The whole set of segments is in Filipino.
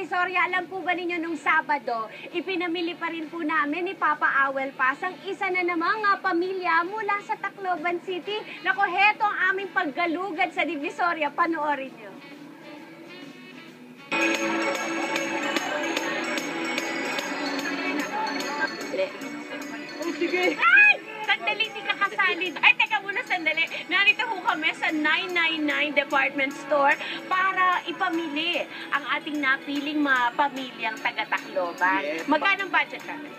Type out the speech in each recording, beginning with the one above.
Divisoria, alam po ba ninyo nung Sabado, ipinamili pa rin po namin ni Papa Awel Paz ang isa na namang pamilya mula sa Tacloban City. Nako, heto ang aming paggalugad sa Divisoria. Panoorin nyo. Oh, sige. Ay! Sandali, di ka kasali. Ay, teka muna, sandali. Narito ho kami sa 999 Department Store para ipamili ang ating napiling mga pamilyang taga-Tacloban. Yes. Magkano ang budget natin?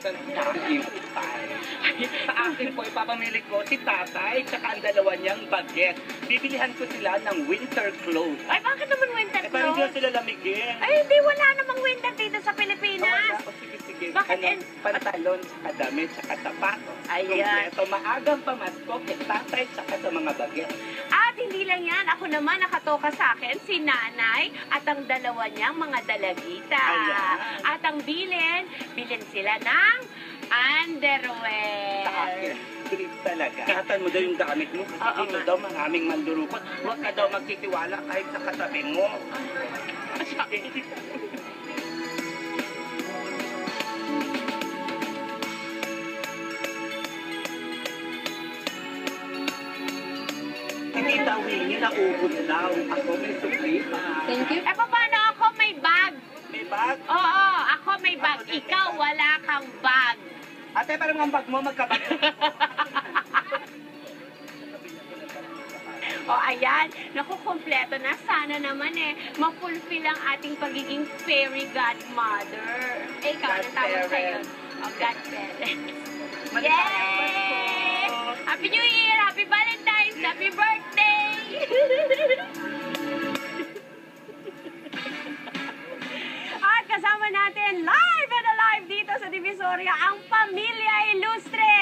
Sa akin po, ipapamili ko si tatay tsaka ang dalawa niyang baget. Bibilihan ko sila ng winter clothes. Ay, bakit naman winter Eh, parang hindi clothes? sila lamigin. Ay, hindi, wala namang winter dito sa Pilipinas. O, sige. Bakit Ano, pantalon, tsaka damit, tsaka sapatos. Ayan. Kompleto, maagang pamasko kay tatay tsaka sa mga baget. At hindi lang yan, ako naman nakatoka sa akin, si nanay at ang dalawa niyang mga dalagita. Ayan. At ang bilin sila ng underwear. Sa akin, trip talaga. Ingatan mo daw yung gamit mo kasi Oo dito nga. daw maraming mandurukot. Huwag ka daw magtitiwala kahit sa katabi mo. Hindi daw hingi, naubos daw. Ako may suklima. Thank you. Eh, paano ako may bag? May bag? Oo, ako may bag. Ikaw, wala kang bag. Ate, parang ang bag mo magkabag. O, ayan. Naku, kompleto na. Sana naman ma-fulfill ang ating pagiging fairy godmother. Eh, ikaw, anong tawag sa'yo? O, godparent. Yay! Happy New Year! Happy Valentine's! Happy birthday! At kasama natin live and alive dito sa Divisoria ang Pamilya Ilustre.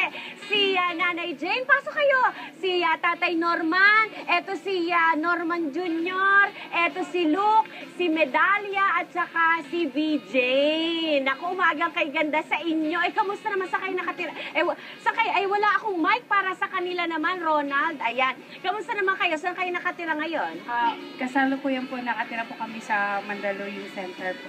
Si Nanay Jane, pasok kayo. Si Tatay Norman, eto si Norman Jr., eto si Luke, si Medalia, at saka si VJ. Naku, umagang kay ganda sa inyo. Eh, kamusta naman sa kayo nakatira? Wala akong mic para sa kanila naman, Ronald. Ayan. Kamusta naman kayo? Saan kayo nakatira ngayon? Kasalukuyan po, nakatira po kami sa Mandaluyong Center po.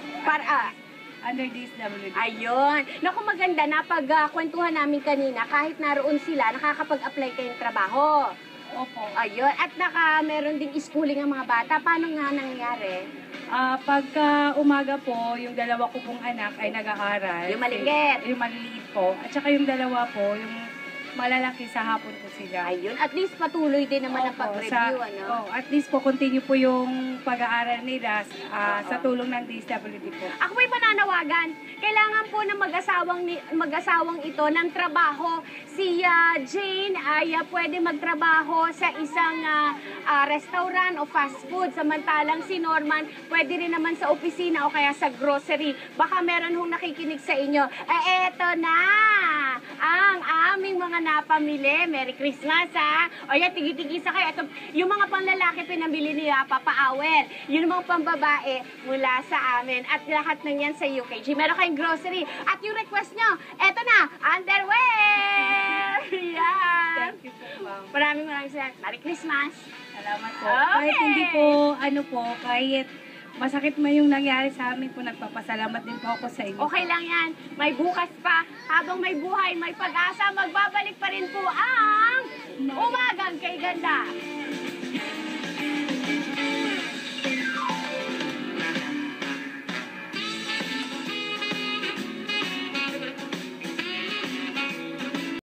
Under DSWD. Ayun. Naku, maganda. Napagkwentuhan namin kanina, kahit naroon sila, nakakapag-apply kayong trabaho. Opo. Ayun. At meron ding schooling ang mga bata. Paano nga nangyari? Pagka umaga po, yung dalawa ko pong anak ay nag-aaral. Yung maliit. Yung maliliit po. At saka yung dalawa po, yung malalaki sa hapon po sila. Ayun. At least patuloy din naman ang Opo, pag-review, ano? at least po, continue po yung pag-aaral nila sa tulong ng DSWD po. Ako may pananawagan. Kailangan po ng mag-asawang ito ng trabaho. Si Jane ay pwede magtrabaho sa isang restaurant o fast food. Samantalang si Norman pwede rin naman sa opisina o kaya sa grocery. Baka meron hong nakikinig sa inyo. Eto na! Ang aming mga napamili. Merry Christmas, ha? O yan, tigi-tigisa kayo. Ito, yung mga panglalaki pinamili ni Papa Awel. Yung mga pambabae mula sa amin. At lahat ng yan sa UKG. Meron kayong grocery. At yung request nyo, eto na, underwear! Yan! Thank you po, ma'am. Maraming salamat. Merry Christmas! Salamat po. Okay. Kahit hindi po, kahit masakit man yung nangyari sa amin po, nagpapasalamat din po ako sa inyo. Okay lang yan. May bukas pa. Habang may buhay, may pag-asa, magbabalik pa rin po ang Umagang Kay Ganda.